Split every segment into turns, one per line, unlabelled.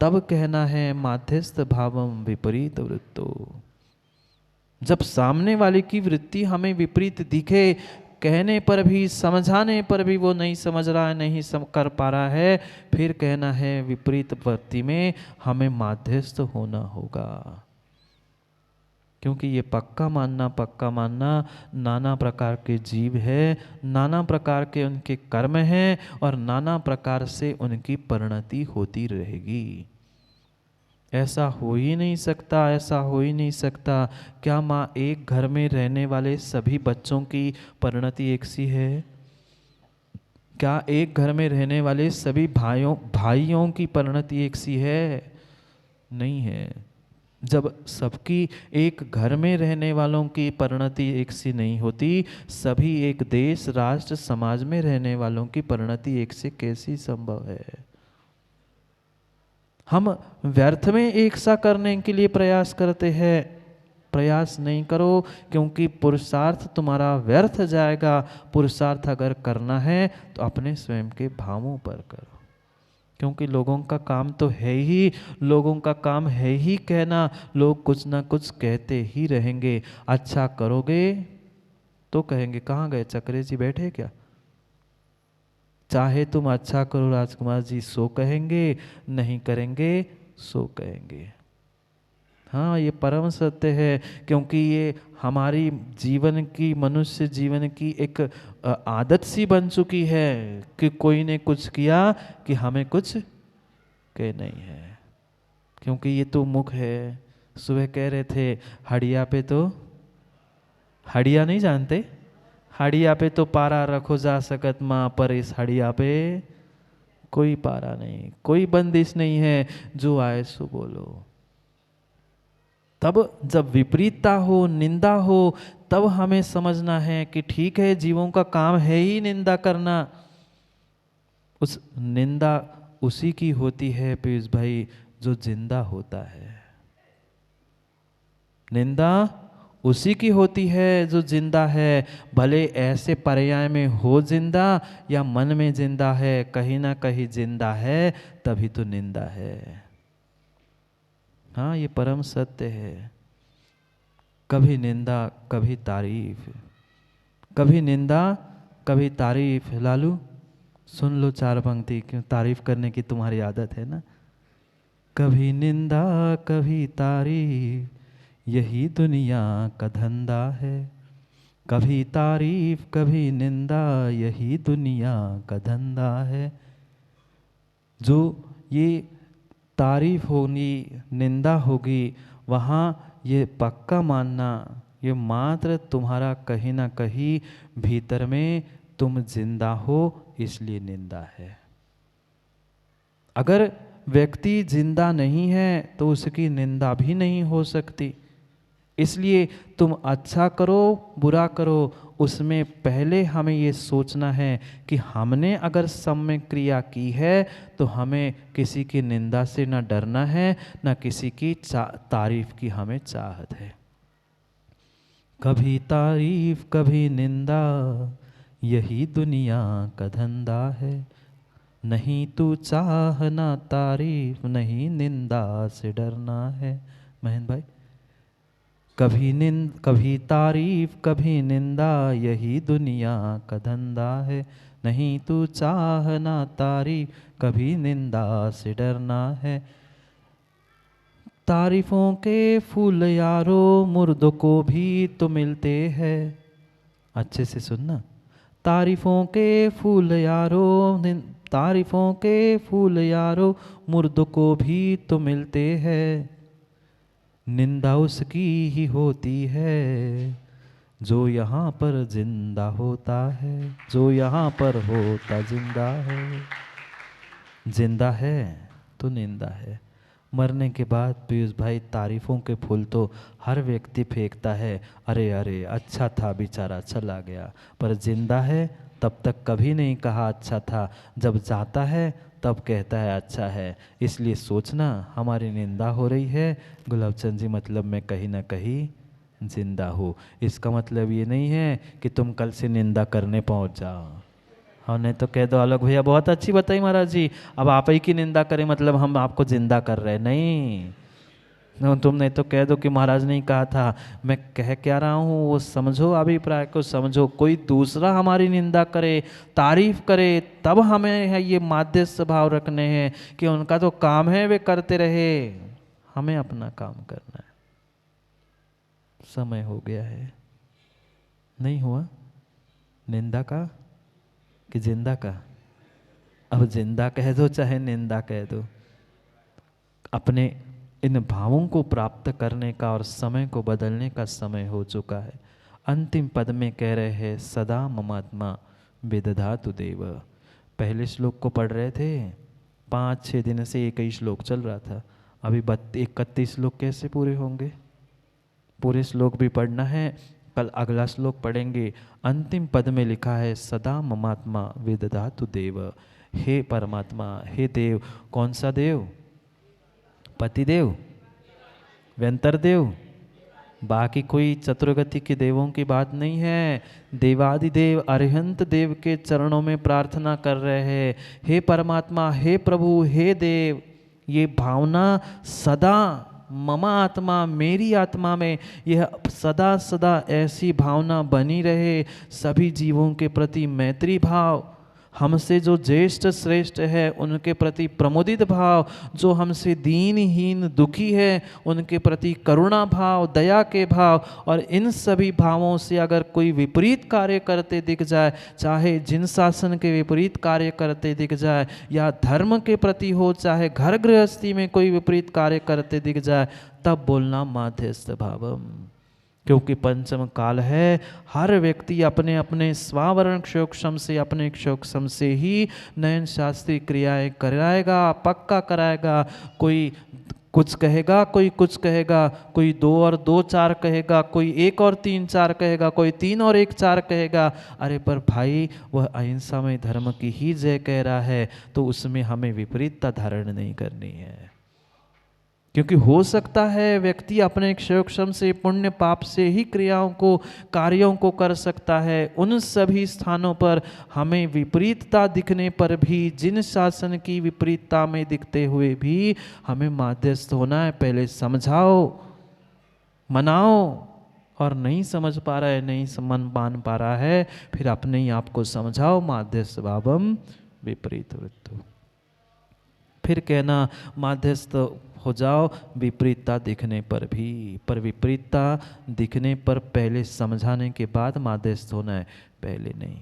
तब कहना है माध्यस्थ भावम विपरीत वृत्तो। जब सामने वाले की वृत्ति हमें विपरीत दिखे, कहने पर भी समझाने पर भी वो नहीं समझ रहा है, नहीं कर पा रहा है, फिर कहना है विपरीत वृत्ति में हमें माध्यस्थ होना होगा। क्योंकि ये पक्का मानना नाना प्रकार के जीव है, नाना प्रकार के उनके कर्म हैं और नाना प्रकार से उनकी परिणति होती रहेगी। ऐसा हो ही नहीं सकता, ऐसा हो ही नहीं सकता। क्या माँ एक घर में रहने वाले सभी बच्चों की परिणति एक सी है? क्या एक घर में रहने वाले सभी भाइयों की परिणति एक सी है? नहीं है। जब सबकी एक घर में रहने वालों की परिणति एक सी नहीं होती, सभी एक देश, राष्ट्र, समाज में रहने वालों की परिणति एक से कैसी संभव है? हम व्यर्थ में एक सा करने के लिए प्रयास करते हैं। प्रयास नहीं करो, क्योंकि पुरुषार्थ तुम्हारा व्यर्थ जाएगा। पुरुषार्थ अगर करना है तो अपने स्वयं के भावों पर करो, क्योंकि लोगों का काम तो है ही, लोगों का काम है ही कहना। लोग कुछ ना कुछ कहते ही रहेंगे। अच्छा करोगे तो कहेंगे कहाँ गए चक्रे जी, बैठे क्या? चाहे तुम अच्छा करो राजकुमार जी, सो कहेंगे, नहीं करेंगे सो कहेंगे। हाँ, ये परम सत्य है, क्योंकि ये हमारी जीवन की, मनुष्य जीवन की एक आदत सी बन चुकी है कि कोई ने कुछ किया कि हमें कुछ कह नहीं है। क्योंकि ये तो मुख है। सुबह कह रहे थे हड़िया पे तो, हड़िया नहीं जानते? हड़िया पे तो पारा रखो जा सकत माँ, पर इस हड़िया पे कोई पारा नहीं, कोई बंदिश नहीं है, जो आए सो बोलो। तब जब विपरीतता हो, निंदा हो, तब हमें समझना है कि ठीक है, जीवों का काम है ही निंदा करना। उस निंदा उसी की होती है पीयूष भाई जो जिंदा होता है। निंदा उसी की होती है जो जिंदा है। भले ऐसे पर्याय में हो जिंदा या मन में जिंदा है, कहीं ना कहीं जिंदा है, तभी तो निंदा है। हाँ, ये परम सत्य है। कभी निंदा कभी तारीफ, कभी निंदा कभी तारीफ। लालू सुन लो चार पंक्ति, क्यों तारीफ करने की तुम्हारी आदत है ना। कभी निंदा कभी तारीफ, यही दुनिया का धंधा है। कभी तारीफ कभी निंदा, यही दुनिया का धंधा है। जो ये तारीफ होगी, निंदा होगी, वहाँ ये पक्का मानना, ये मात्र तुम्हारा कहीं ना कहीं भीतर में तुम जिंदा हो, इसलिए निंदा है। अगर व्यक्ति जिंदा नहीं है तो उसकी निंदा भी नहीं हो सकती। इसलिए तुम अच्छा करो बुरा करो, उसमें पहले हमें ये सोचना है कि हमने अगर सम्य क्रिया की है तो हमें किसी की निंदा से न डरना है, न किसी की तारीफ की हमें चाहत है। कभी तारीफ कभी निंदा, यही दुनिया का धंधा है। नहीं तू चाहना तारीफ, नहीं निंदा से डरना है। महेंद्र भाई, कभी तारीफ कभी निंदा, यही दुनिया का धंधा है। नहीं तू चाहना तारीफ, कभी निंदा से डरना है। तारीफों के फूल यारो, मुर्द को भी तो मिलते हैं। अच्छे से सुनना। तारीफों के फूल यारो, तारीफों के फूल यारो, मुर्द को भी तो मिलते हैं। निंदा उसकी ही होती है जो यहाँ पर जिंदा होता है, जो यहाँ पर होता जिंदा है। जिंदा है तो निंदा है। मरने के बाद पीयूष भाई तारीफों के फूल तो हर व्यक्ति फेंकता है, अरे अरे अच्छा था बेचारा चला गया, पर जिंदा है तब तक कभी नहीं कहा अच्छा था, जब जाता है तब कहता है अच्छा है। इसलिए सोचना हमारी निंदा हो रही है, गुलाबचंद जी मतलब मैं कहीं ना कहीं जिंदा हूँ। इसका मतलब ये नहीं है कि तुम कल से निंदा करने पहुँच जाओ। और नहीं तो कह दो आलोक भैया बहुत अच्छी बताई महाराज जी, अब आप ही की निंदा करें मतलब हम आपको जिंदा कर रहे हैं। नहीं, तुम नहीं तो कह दो कि महाराज ने कहा था। मैं कह क्या रहा हूँ वो समझो, अभिप्राय को समझो। कोई दूसरा हमारी निंदा करे, तारीफ करे, तब हमें है ये माध्यस्थ भाव रखने हैं कि उनका तो काम है वे करते रहे, हमें अपना काम करना है। समय हो गया है, नहीं हुआ निंदा का कि जिंदा का? अब जिंदा कह दो चाहे निंदा कह दो, अपने इन भावों को प्राप्त करने का और समय को बदलने का समय हो चुका है। अंतिम पद में कह रहे हैं सदा ममात्मा विदधातु देव। पहले श्लोक को पढ़ रहे थे, 5-6 दिन से एक ही श्लोक चल रहा था। अभी 31 श्लोक कैसे पूरे होंगे? पूरे श्लोक भी पढ़ना है, कल अगला श्लोक पढ़ेंगे। अंतिम पद में लिखा है सदा ममात्मा विदधातु देव। हे परमात्मा, हे देव। कौन सा देव? पतिदेव, व्यंतरदेव, बाकी कोई चतुर्गति के देवों की बात नहीं है। देवादिदेव अरिहंत देव के चरणों में प्रार्थना कर रहे हैं, हे परमात्मा, हे प्रभु, हे देव। ये भावना सदा ममा आत्मा, मेरी आत्मा में यह सदा सदा ऐसी भावना बनी रहे। सभी जीवों के प्रति मैत्री भाव, हमसे जो ज्येष्ठ श्रेष्ठ है उनके प्रति प्रमुदित भाव, जो हमसे दीनहीन दुखी है उनके प्रति करुणा भाव, दया के भाव। और इन सभी भावों से अगर कोई विपरीत कार्य करते दिख जाए, चाहे जिन शासन के विपरीत कार्य करते दिख जाए, या धर्म के प्रति हो, चाहे घर गृहस्थी में कोई विपरीत कार्य करते दिख जाए, तब बोलना माध्यस्थ भावम। क्योंकि पंचम काल है, हर व्यक्ति अपने अपने स्वावरण क्षोक्षम से, अपने क्षोक्षम से ही नयन शास्त्री क्रियाएं कराएगा, पक्का कराएगा। कोई कुछ कहेगा, कोई कुछ कहेगा, कोई 2 और 2 4 कहेगा, कोई 1 और 3 4 कहेगा, कोई 3 और 1 4 कहेगा। अरे पर भाई, वह अहिंसा में धर्म की ही जय कह रहा है, तो उसमें हमें विपरीतता धारण नहीं करनी है। क्योंकि हो सकता है व्यक्ति अपने क्षोक्षम से, पुण्य पाप से ही क्रियाओं को, कार्यों को कर सकता है। उन सभी स्थानों पर हमें विपरीतता दिखने पर भी, जिन शासन की विपरीतता में दिखते हुए भी हमें माध्यस्थ होना है। पहले समझाओ, मनाओ, और नहीं समझ पा रहा है, नहीं मान पा रहा है, फिर अपने ही आप को समझाओ, माध्यस्थ भावम विपरीत वृत्तो। फिर कहना माध्यस्थ हो जाओ विपरीतता दिखने पर भी, पर विपरीतता दिखने पर पहले समझाने के बाद माध्यस्थ होना है, पहले नहीं।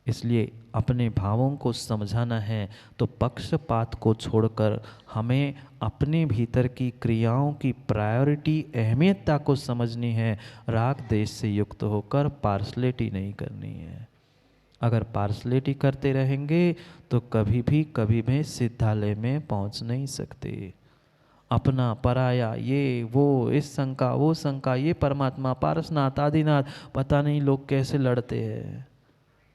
इसलिए अपने भावों को समझाना है तो पक्षपात को छोड़कर हमें अपने भीतर की क्रियाओं की प्रायोरिटी, अहमियतता को समझनी है। राग देश से युक्त होकर पार्शलिटी नहीं करनी है। अगर पार्शलिटी करते रहेंगे तो कभी भी सिद्धालय में पहुंच नहीं सकते। अपना पराया, ये वो, इस शंका वो शंका, ये परमात्मा, पारसनाथ, आदिनाथ, पता नहीं लोग कैसे लड़ते हैं।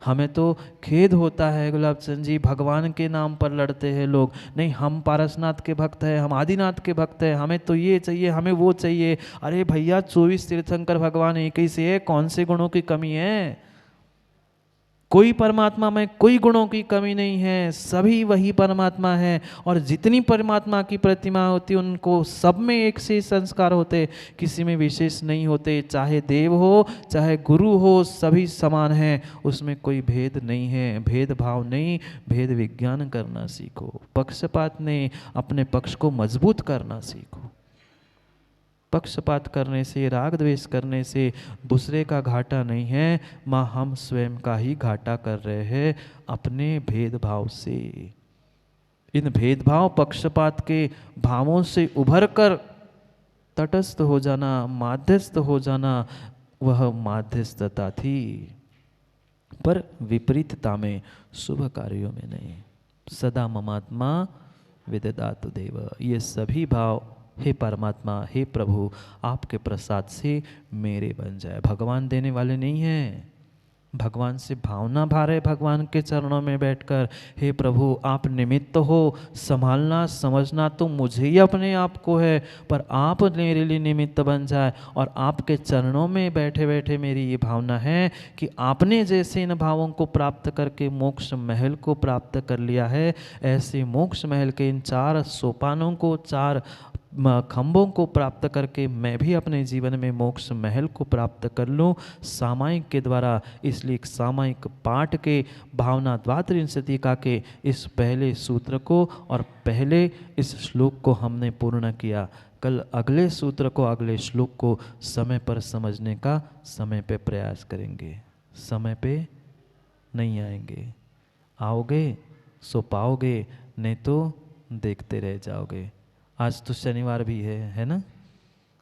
हमें तो खेद होता है गुलाब चंद जी, भगवान के नाम पर लड़ते हैं लोग। नहीं, हम पारसनाथ के भक्त हैं, हम आदिनाथ के भक्त हैं, हमें तो ये चाहिए, हमें वो चाहिए। अरे भैया, 24 तीर्थंकर भगवान एक ही से है, कौन से गुणों की कमी है? कोई परमात्मा में कोई गुणों की कमी नहीं है, सभी वही परमात्मा है। और जितनी परमात्मा की प्रतिमा होती उनको सब में एक से संस्कार होते, किसी में विशेष नहीं होते। चाहे देव हो, चाहे गुरु हो, सभी समान हैं, उसमें कोई भेद नहीं है। भेदभाव नहीं, भेद विज्ञान करना सीखो। पक्षपात ने अपने पक्ष को मजबूत करना सीखो। पक्षपात करने से, राग द्वेष करने से दूसरे का घाटा नहीं है, माँ हम स्वयं का ही घाटा कर रहे हैं अपने भेदभाव से। इन भेदभाव पक्षपात के भावों से उभर कर तटस्थ हो जाना, माध्यस्थ हो जाना, वह माध्यस्थता थी। पर विपरीतता में, शुभ कार्यों में नहीं। सदा ममात्मा विदधातु देव। ये सभी भाव हे परमात्मा, हे प्रभु, आपके प्रसाद से मेरे बन जाए। भगवान देने वाले नहीं हैं, भगवान से भावना भारे, भगवान के चरणों में बैठकर, हे प्रभु आप निमित्त हो, संभालना समझना तो मुझे ही अपने आप को है, पर आप मेरे लिए निमित्त बन जाए। और आपके चरणों में बैठे बैठे मेरी ये भावना है कि आपने जैसे इन भावों को प्राप्त करके मोक्ष महल को प्राप्त कर लिया है, ऐसे मोक्ष महल के इन 4 सोपानों को, 4 खंभों को प्राप्त करके मैं भी अपने जीवन में मोक्ष महल को प्राप्त कर लूँ सामायिक के द्वारा। इसलिए एक सामायिक पाठ के भावना द्वात्रिंशतिका के इस पहले सूत्र को और पहले इस श्लोक को हमने पूर्ण किया। कल अगले सूत्र को, अगले श्लोक को समय पर समझने का समय पे प्रयास करेंगे। समय पे नहीं आएंगे, आओगे सो पाओगे, नहीं तो देखते रह जाओगे। आज तो शनिवार भी है ना?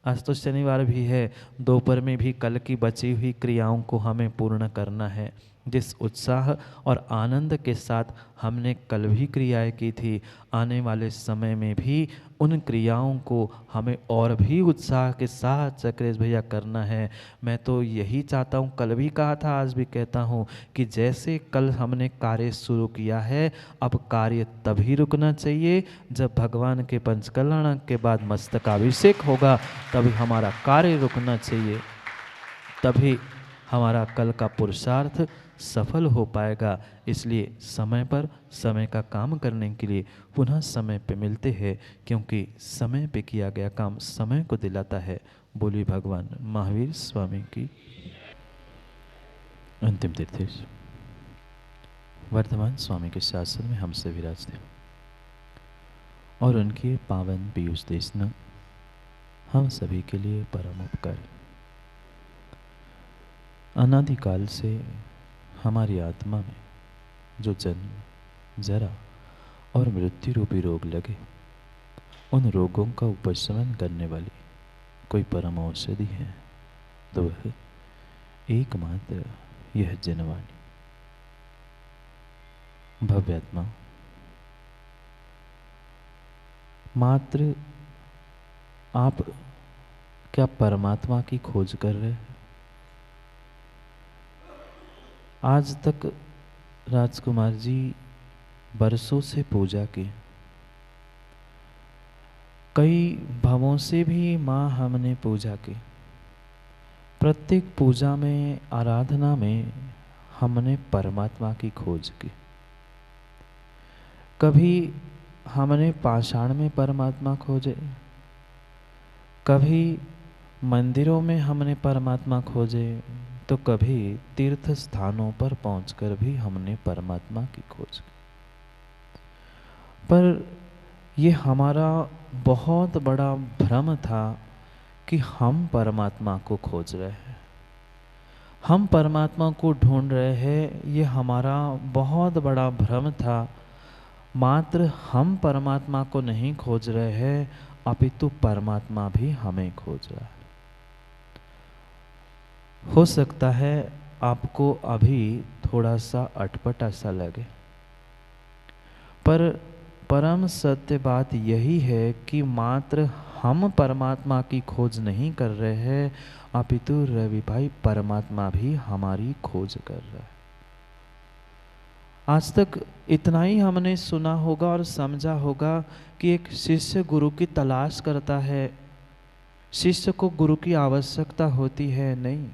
आज तो शनिवार भी है। दोपहर में भी कल की बची हुई क्रियाओं को हमें पूर्ण करना है। जिस उत्साह और आनंद के साथ हमने कल भी क्रियाएं की थी, आने वाले समय में भी उन क्रियाओं को हमें और भी उत्साह के साथ चक्रेश भैया करना है। मैं तो यही चाहता हूँ, कल भी कहा था आज भी कहता हूँ कि जैसे कल हमने कार्य शुरू किया है, अब कार्य तभी रुकना चाहिए जब भगवान के पंचकल्याण के बाद मस्तकाभिषेक होगा, तभी हमारा कार्य रुकना चाहिए, तभी हमारा कल का पुरुषार्थ सफल हो पाएगा। इसलिए समय पर समय का काम करने के लिए पुनः समय पे मिलते हैं, क्योंकि समय पे किया गया काम समय को दिलाता है। बोली भगवान महावीर स्वामी की। अंतिम तीर्थेश वर्धमान स्वामी के शासन में हमसे विराजते और उनके पावन पीयूष देशना हम सभी के लिए परम उपकार। अनादिकाल से हमारी आत्मा में जो जन्म, जरा और मृत्यु रूपी रोग लगे, उन रोगों का उपशमन करने वाली कोई परम औषधि है तो वह एकमात्र यह जनवाणी। भव्यात्मा मात्र आप क्या परमात्मा की खोज कर रहे हैं? आज तक राजकुमार जी बरसों से पूजा की, कई भवों से भी माँ हमने पूजा की। प्रत्येक पूजा में, आराधना में हमने परमात्मा की खोज की। कभी हमने पाषाण में परमात्मा खोजे, कभी मंदिरों में हमने परमात्मा खोजे, तो कभी तीर्थ स्थानों पर पहुंचकर भी हमने परमात्मा की खोज की। पर ये हमारा बहुत बड़ा भ्रम था कि हम परमात्मा को खोज रहे हैं, हम परमात्मा को ढूंढ रहे हैं। ये हमारा बहुत बड़ा भ्रम था। मात्र हम परमात्मा को नहीं खोज रहे हैं, अपितु परमात्मा भी हमें खोज रहा है। हो सकता है आपको अभी थोड़ा सा अटपटा सा लगे, पर परम सत्य बात यही है कि मात्र हम परमात्मा की खोज नहीं कर रहे हैं, अपितु रवि भाई परमात्मा भी हमारी खोज कर रहा है। आज तक इतना ही हमने सुना होगा और समझा होगा कि एक शिष्य गुरु की तलाश करता है, शिष्य को गुरु की आवश्यकता होती है। नहीं,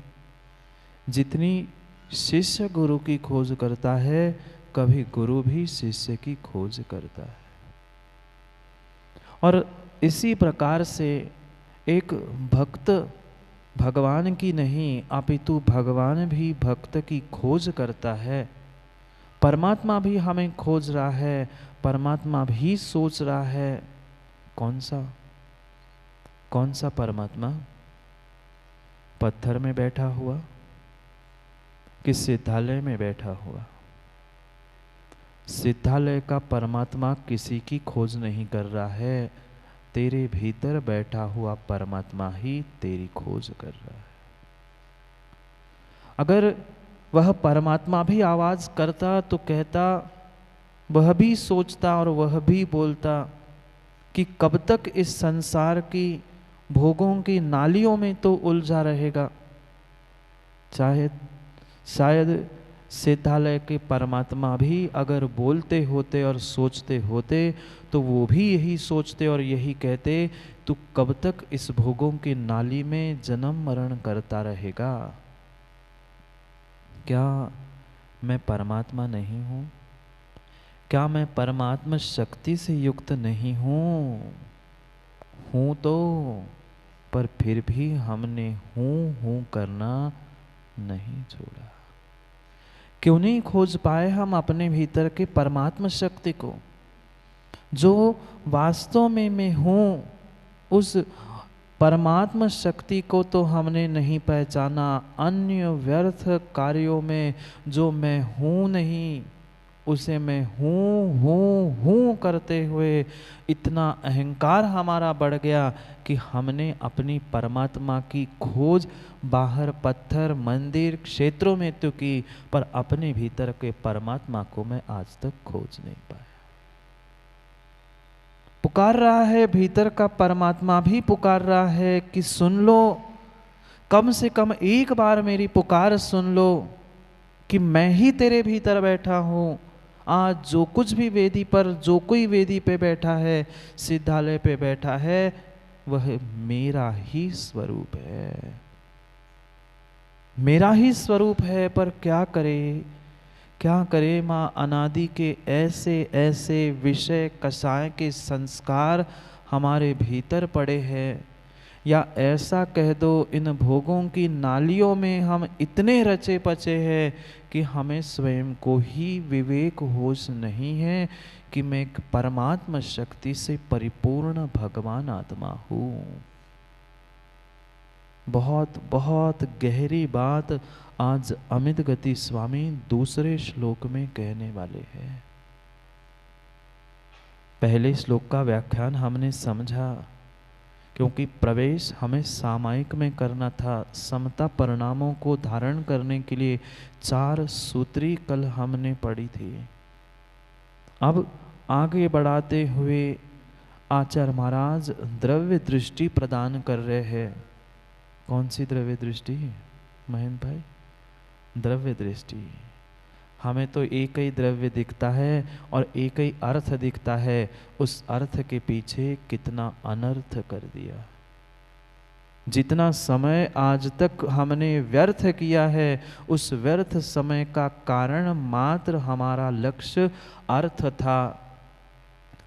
जितनी शिष्य गुरु की खोज करता है, कभी गुरु भी शिष्य की खोज करता है। और इसी प्रकार से एक भक्त भगवान की नहीं, अपितु भगवान भी भक्त की खोज करता है। परमात्मा भी हमें खोज रहा है, परमात्मा भी सोच रहा है। कौन सा परमात्मा? पत्थर में बैठा हुआ कि सिद्धालय में बैठा हुआ? सिद्धालय का परमात्मा किसी की खोज नहीं कर रहा है, तेरे भीतर बैठा हुआ परमात्मा ही तेरी खोज कर रहा है। अगर वह परमात्मा भी आवाज करता तो कहता, वह भी सोचता और वह भी बोलता कि कब तक इस संसार की भोगों की नालियों में तो उलझा रहेगा। चाहे शायद सिद्धालय के परमात्मा भी अगर बोलते होते और सोचते होते तो वो भी यही सोचते और यही कहते, तू कब तक इस भोगों की नाली में जन्म मरण करता रहेगा? क्या मैं परमात्मा नहीं हूँ? क्या मैं परमात्मा शक्ति से युक्त नहीं हूँ? हूँ तो, पर फिर भी हमने हूँ करना नहीं छोड़ा। क्यों नहीं खोज पाए हम अपने भीतर के परमात्मा शक्ति को, जो वास्तव में मैं हूँ? उस परमात्मा शक्ति को तो हमने नहीं पहचाना। अन्य व्यर्थ कार्यों में जो मैं हूँ नहीं, उसे मैं हूँ करते हुए इतना अहंकार हमारा बढ़ गया कि हमने अपनी परमात्मा की खोज बाहर पत्थर मंदिर क्षेत्रों में तो की, पर अपने भीतर के परमात्मा को मैं आज तक खोज नहीं पाया। पुकार रहा है, भीतर का परमात्मा भी पुकार रहा है कि सुन लो, कम से कम एक बार मेरी पुकार सुन लो कि मैं ही तेरे भीतर बैठा हूँ। आज जो कुछ भी वेदी पर, जो कोई वेदी पे बैठा है, सिद्धालय पे बैठा है, वह मेरा ही स्वरूप है, मेरा ही स्वरूप है। पर क्या करे, क्या करे माँ, अनादि के ऐसे ऐसे विषय कषाय के संस्कार हमारे भीतर पड़े हैं, या ऐसा कह दो इन भोगों की नालियों में हम इतने रचे पचे हैं कि हमें स्वयं को ही विवेक होश नहीं है कि मैं एक परमात्मा शक्ति से परिपूर्ण भगवान आत्मा हूँ। बहुत बहुत गहरी बात आज अमित गति स्वामी दूसरे श्लोक में कहने वाले हैं। पहले श्लोक का व्याख्यान हमने समझा, क्योंकि प्रवेश हमें सामायिक में करना था। समता परिणामों को धारण करने के लिए 4 सूत्री कल हमने पढ़ी थी। अब आगे बढ़ाते हुए आचार्य महाराज द्रव्य दृष्टि प्रदान कर रहे हैं। कौन सी द्रव्य दृष्टि महेंद्र भाई? द्रव्य दृष्टि। हमें तो एक ही द्रव्य दिखता है और एक ही अर्थ दिखता है, उस अर्थ के पीछे कितना अनर्थ कर दिया। जितना समय आज तक हमने व्यर्थ किया है, उस व्यर्थ समय का कारण मात्र हमारा लक्ष्य अर्थ था,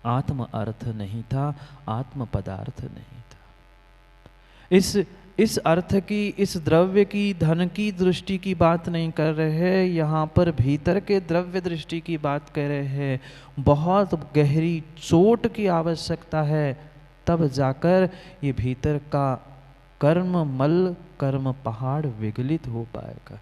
आत्म अर्थ नहीं था, आत्म पदार्थ नहीं था। इस अर्थ की, इस द्रव्य की, धन की दृष्टि की बात नहीं कर रहे हैं, यहाँ पर भीतर के द्रव्य दृष्टि की बात कर रहे हैं। बहुत गहरी चोट की आवश्यकता है, तब जाकर ये भीतर का कर्म मल, कर्म पहाड़ विगलित हो पाएगा।